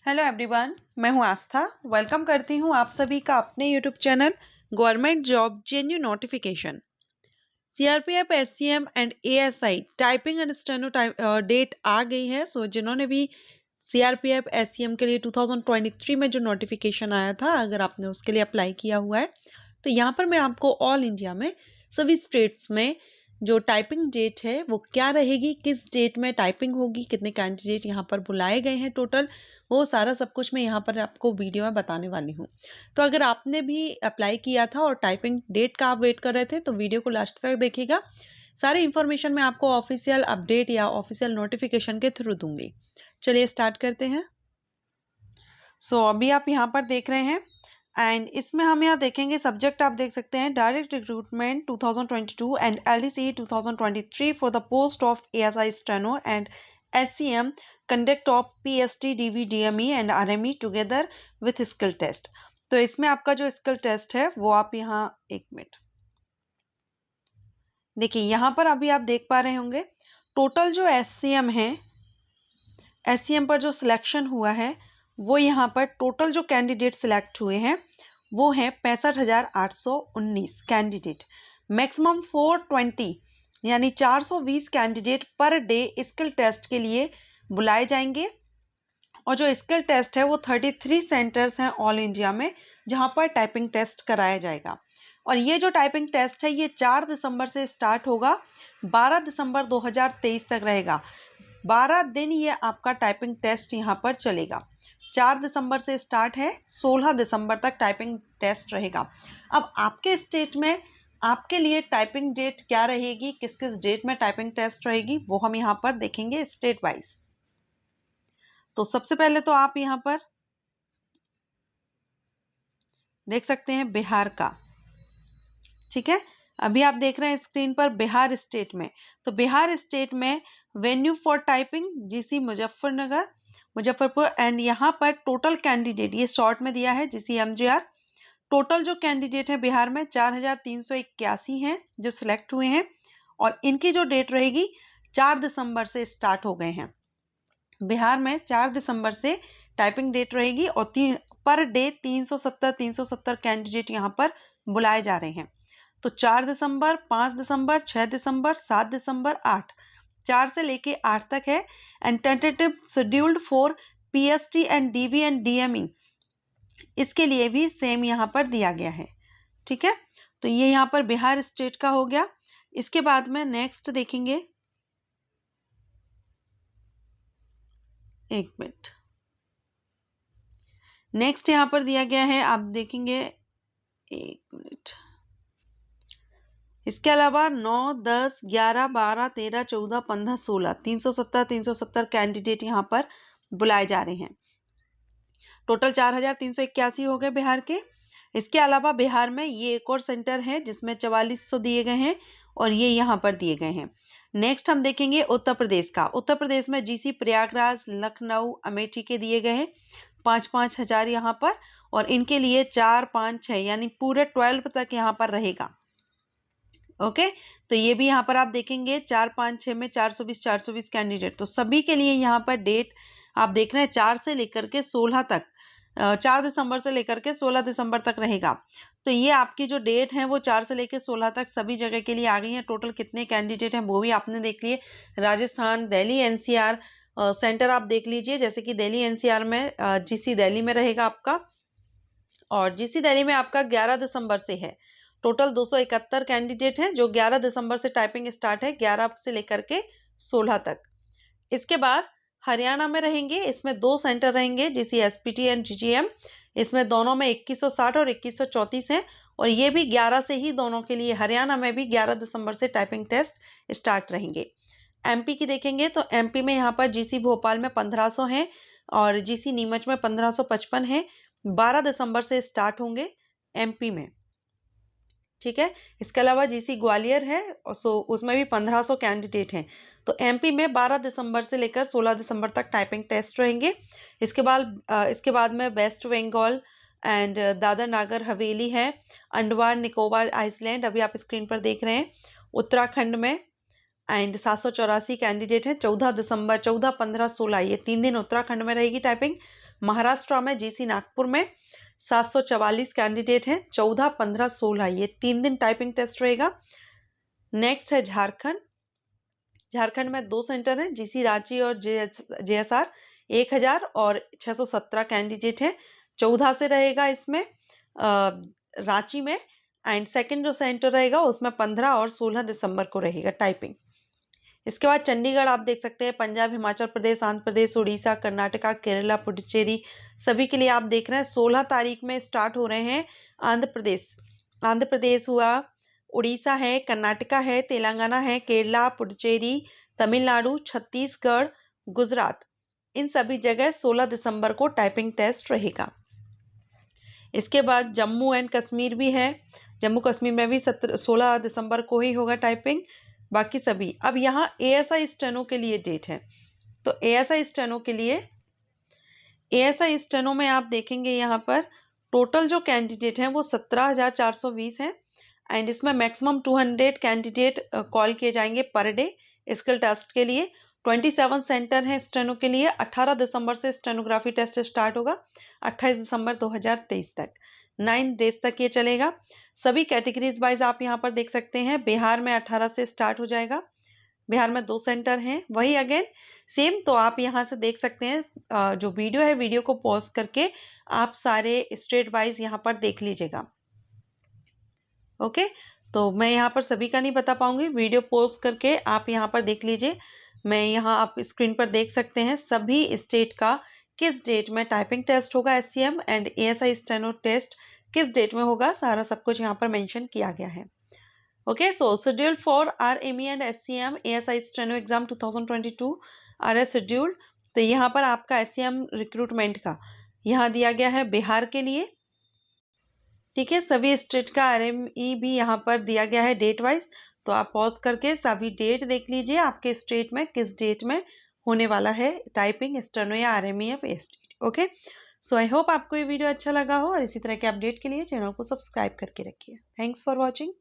Hello everyone, मैं हूं आस्था। Welcome करती हूं आप सभी का अपने YouTube channel government job genuine notification. CRPF, SCM and ASI typing and steno date आ गई है। सो जिन्होंने भी सीआरपीएफ एससीएम के लिए 2023 में जो नोटिफिकेशन आया था, अगर आपने उसके लिए अप्लाई किया हुआ है तो यहाँ पर मैं आपको ऑल इंडिया में सभी स्टेट्स में जो टाइपिंग डेट है वो क्या रहेगी, किस डेट में टाइपिंग होगी, कितने कैंडिडेट यहाँ पर बुलाए गए हैं टोटल, वो सारा सब कुछ मैं यहाँ पर आपको वीडियो में बताने वाली हूँ। तो अगर आपने भी अप्लाई किया था और टाइपिंग डेट का आप वेट कर रहे थे तो वीडियो को लास्ट तक देखिएगा। सारी इन्फॉर्मेशन मैं आपको ऑफिशियल अपडेट या ऑफिशियल नोटिफिकेशन के थ्रू दूंगी। चलिए स्टार्ट करते हैं। सो अभी आप यहाँ पर देख रहे हैं एंड इसमें हम यहाँ देखेंगे सब्जेक्ट आप देख सकते हैं direct recruitment 2022 and LDC 2023 for the post of ASI steno and SCM conduct of PST DV DME and RME together with skill test. तो इसमें आपका जो स्किल टेस्ट है वो आप यहाँ एक मिनट देखिए, यहाँ पर अभी आप देख पा रहे होंगे टोटल जो एससीएम है, एससीएम पर जो सिलेक्शन हुआ है वो यहाँ पर टोटल जो कैंडिडेट सिलेक्ट हुए हैं वो हैं 65,819 कैंडिडेट। मैक्सिमम 420 यानी 420 candidate per day skill test के लिए बुलाए जाएंगे। और जो स्किल टेस्ट है वो 33 सेंटर्स हैं ऑल इंडिया में जहाँ पर टाइपिंग टेस्ट कराया जाएगा। और ये जो टाइपिंग टेस्ट है ये 4 दिसंबर से स्टार्ट होगा, 12 दिसंबर 2023 तक रहेगा। 12 दिन ये आपका टाइपिंग टेस्ट यहाँ पर चलेगा। 4 दिसंबर से स्टार्ट है, 16 दिसंबर तक टाइपिंग टेस्ट रहेगा। अब आपके स्टेट में आपके लिए टाइपिंग डेट क्या रहेगी, किस किस डेट में टाइपिंग टेस्ट रहेगी, वो हम यहाँ पर देखेंगे स्टेट वाइज। तो सबसे पहले तो आप यहाँ पर देख सकते हैं बिहार का, ठीक है। अभी आप देख रहे हैं स्क्रीन पर बिहार स्टेट में। तो बिहार स्टेट में venue for typing GC Muzaffarpur and यहाँ पर टोटल कैंडिडेट ये शॉर्ट में दिया है जीसी एमजीआर। टोटल जो कैंडिडेट है बिहार में 4,381 हैं जो सिलेक्ट हुए हैं और इनकी जो डेट रहेगी 4 दिसंबर से स्टार्ट हो गए हैं। बिहार में 4 दिसंबर से टाइपिंग डेट रहेगी और पर डे 370 कैंडिडेट यहाँ पर बुलाए जा रहे हैं। तो 4 दिसंबर, 5 दिसंबर, 6 दिसंबर, 7 दिसंबर, 8, 4 से लेके 8 तक है। And tentative scheduled for PST and DV and DME, इसके लिए भी सेम यहाँ पर दिया गया है, ठीक है। तो ये यहाँ पर बिहार स्टेट का हो गया। इसके बाद में नेक्स्ट देखेंगे, एक मिनट, नेक्स्ट यहाँ पर दिया गया है, आप देखेंगे, एक मिनट। इसके अलावा 9, 10, 11, 12, 13, 14, 15, 16 370 कैंडिडेट यहाँ पर बुलाए जा रहे हैं। टोटल 4,381 हो गए बिहार के। इसके अलावा बिहार में ये एक और सेंटर है जिसमें 4400 दिए गए हैं और ये यहाँ पर दिए गए हैं। नेक्स्ट हम देखेंगे उत्तर प्रदेश का। उत्तर प्रदेश में जीसी प्रयागराज, लखनऊ, अमेठी के दिए गए हैं 5-5 हजार यहाँ पर, और इनके लिए 4, 5, 6 यानी पूरे 12 तक यहाँ पर रहेगा। ओके, तो ये भी यहाँ पर आप देखेंगे 4, 5, 6 में 420 कैंडिडेट। तो सभी के लिए यहाँ पर डेट आप देख रहे हैं 4 से लेकर के 16 तक, 4 दिसंबर से लेकर के 16 दिसंबर तक रहेगा। तो ये आपकी जो डेट है वो 4 से लेकर 16 तक सभी जगह के लिए आ गई है। टोटल कितने कैंडिडेट हैं वो भी आपने देख लिए। राजस्थान, दिल्ली एनसीआर सेंटर आप देख लीजिए, जैसे कि दिल्ली एनसीआर में जीसी दिल्ली में रहेगा आपका, और जीसी दिल्ली में आपका 11 दिसंबर से है। टोटल 271 कैंडिडेट हैं जो 11 दिसंबर से टाइपिंग स्टार्ट है, 11 से लेकर के 16 तक। इसके बाद हरियाणा में रहेंगे, इसमें 2 सेंटर रहेंगे जीसी एसपीटी एंड जीजीएम। इसमें दोनों में 2160 और 2134 हैं और ये भी 11 से ही दोनों के लिए, हरियाणा में भी 11 दिसंबर से टाइपिंग टेस्ट स्टार्ट रहेंगे। एमपी की देखेंगे तो एमपी में यहाँ पर जीसी भोपाल में 1500 हैं और जीसी नीमच में 1555 है। 12 दिसंबर से स्टार्ट होंगे एमपी में, ठीक है। इसके अलावा जीसी ग्वालियर है, सो उसमें भी 1500 कैंडिडेट हैं। तो एमपी में 12 दिसंबर से लेकर 16 दिसंबर तक टाइपिंग टेस्ट रहेंगे। इसके बाद में वेस्ट बंगाल एंड दादर नागर हवेली है, अंडमान निकोबार आइसलैंड अभी आप स्क्रीन पर देख रहे हैं, उत्तराखंड में एंड 784 कैंडिडेट हैं। 14 दिसंबर, 14, 15, 16 ये 3 दिन उत्तराखंड में रहेगी टाइपिंग। महाराष्ट्र में जीसी नागपुर में 744 कैंडिडेट हैं, 14, 15, 16 ये 3 दिन टाइपिंग टेस्ट रहेगा। नेक्स्ट है झारखंड। झारखंड में 2 सेंटर हैं, जीसी रांची और जेएसआर 1000 और 617 कैंडिडेट हैं, 14 से रहेगा इसमें रांची में। एंड सेकंड जो सेंटर रहेगा उसमें 15 और 16 दिसंबर को रहेगा टाइपिंग। इसके बाद चंडीगढ़ आप देख सकते हैं, पंजाब, हिमाचल प्रदेश, आंध्र प्रदेश, उड़ीसा, कर्नाटका, केरला, पुडुचेरी सभी के लिए आप देख रहे हैं 16 तारीख में स्टार्ट हो रहे हैं। आंध्र प्रदेश हुआ, उड़ीसा है, कर्नाटका है, तेलंगाना है, केरला, पुडुचेरी, तमिलनाडु, छत्तीसगढ़, गुजरात, इन सभी जगह 16 दिसंबर को टाइपिंग टेस्ट रहेगा। इसके बाद जम्मू एंड कश्मीर भी है, जम्मू कश्मीर में भी 16 दिसंबर को ही होगा टाइपिंग, बाकी सभी। अब यहाँ एएसआई स्टेनो के लिए डेट है, तो एएसआई स्टेनो में आप देखेंगे यहाँ पर टोटल जो कैंडिडेट हैं वो 17,420 हैं। एंड इसमें मैक्सिमम 200 कैंडिडेट कॉल किए जाएंगे पर डे स्किल टेस्ट के लिए। 27 सेंटर हैं स्टेनो के लिए। 18 दिसंबर से स्टेनोग्राफी टेस्ट स्टार्ट होगा, 28 दिसंबर 2023 तक, 9 डेज तक ये चलेगा। सभी कैटेगरीज वाइज आप यहाँ पर देख सकते हैं। बिहार में 18 से स्टार्ट हो जाएगा, बिहार में 2 सेंटर हैं, वही अगेन सेम। तो आप यहाँ से देख सकते हैं, जो वीडियो है वीडियो को पॉज करके आप सारे स्टेट वाइज यहाँ पर देख लीजिएगा। ओके, तो मैं यहाँ पर सभी का नहीं बता पाऊंगी, वीडियो पॉज करके आप यहाँ पर देख लीजिए। मैं यहाँ आप स्क्रीन पर देख सकते हैं सभी स्टेट का किस डेट में टाइपिंग टेस्ट होगा, SCM and ASI steno test किस डेट में होगा, सारा सब कुछ यहाँ पर मेंशन किया गया है। Okay, so schedule for RME and SCM ASI steno exam 2022 are a scheduled. तो यहाँ पर आपका एससीएम रिक्रूटमेंट का यहाँ दिया गया है बिहार के लिए, ठीक है। सभी स्टेट का आरएमई भी यहाँ पर दिया गया है डेट वाइज। तो आप पॉज करके सभी डेट देख लीजिए आपके स्टेट में किस डेट में होने वाला है टाइपिंग स्टेनो या RME of state. Okay, so I hope आपको ये वीडियो अच्छा लगा हो और इसी तरह के अपडेट के लिए चैनल को सब्सक्राइब करके रखिए। Thanks for watching.